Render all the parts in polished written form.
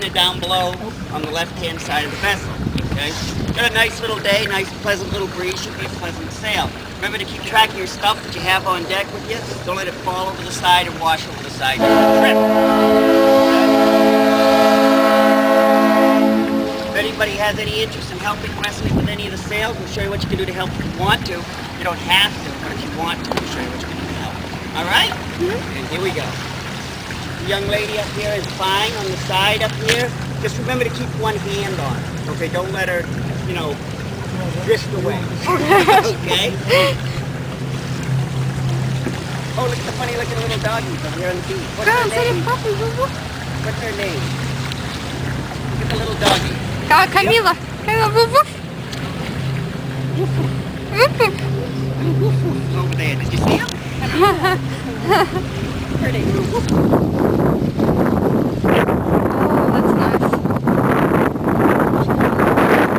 it down below on the left-hand side of the vessel. Okay? Got a nice little day, nice pleasant little breeze, should be a pleasant sail. Remember to keep track of your stuff that you have on deck with you. Don't let it fall over the side and wash over the side during the trip. If anybody has any interest in helping Wesley with any of the sails, we'll show you what you can do to help if you want to. You don't have to, but if you want to, we'll show you what you can do to help. All right? And here we go. The young lady up here is fine on the side up here. Just remember to keep one hand on her. Okay, don't let her, drift away. Okay? Oh, look at the funny looking little doggies up here on the beach. What's her name? What's her name? Look at the little doggie. Camila. Camila, woof woof. Over there. Did you see him? Pretty. That's nice.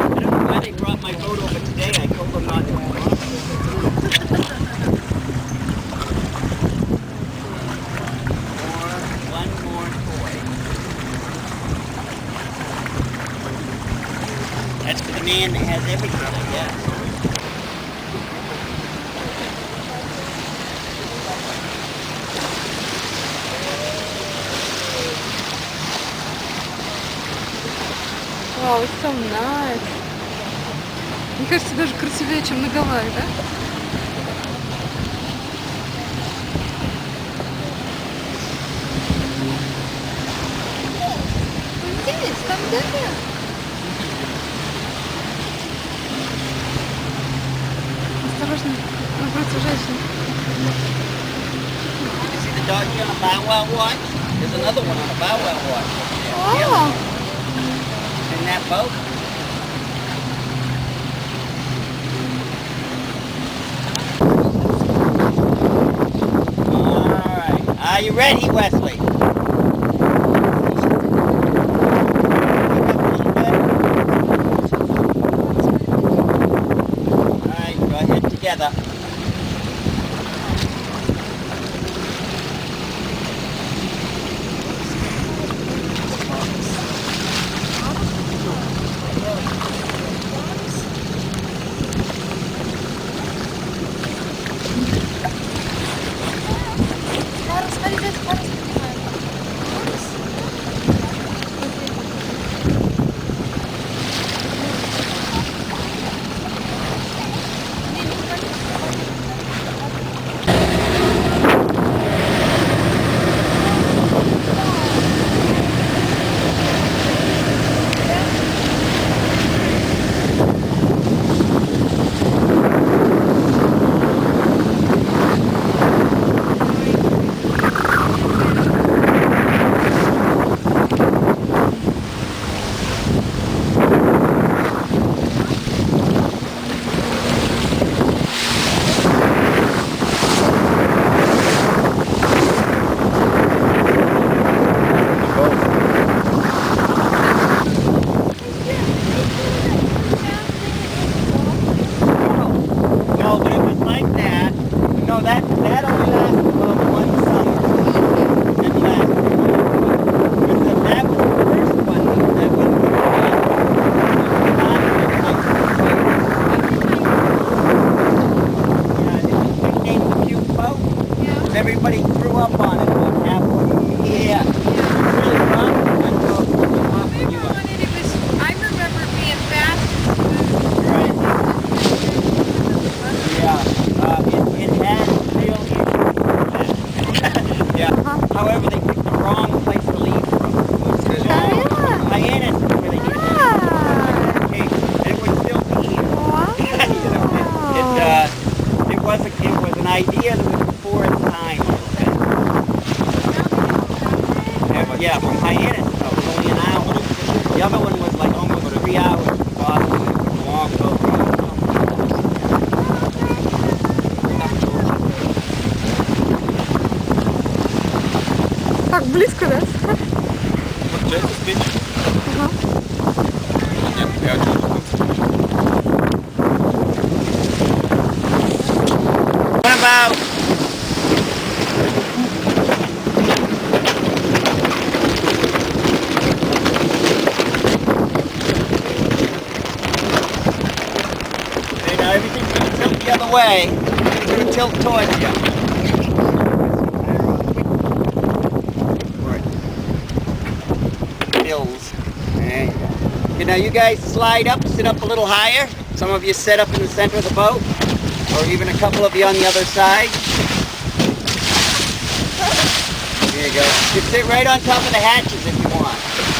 I don't know why they brought my boat over today. I told them not to. One more toy. That's for the man that has everything, I guess. Wow, it's so nice. Мне кажется, даже красивее, чем на Гавайи, да? Здесь, там где-то. Осторожно, напротив женщины. You see the doggy on a bow wow watch? There's another one on a bow wow watch. О, In that boat. Alright. Are you ready, Wesley? Alright, go ahead together. the other way. It's going to tilt towards you. Hills. There you go. Okay, now you guys slide up, sit up a little higher. Some of you sit up in the center of the boat, or even a couple of you on the other side. There you go. You can sit right on top of the hatches if you want.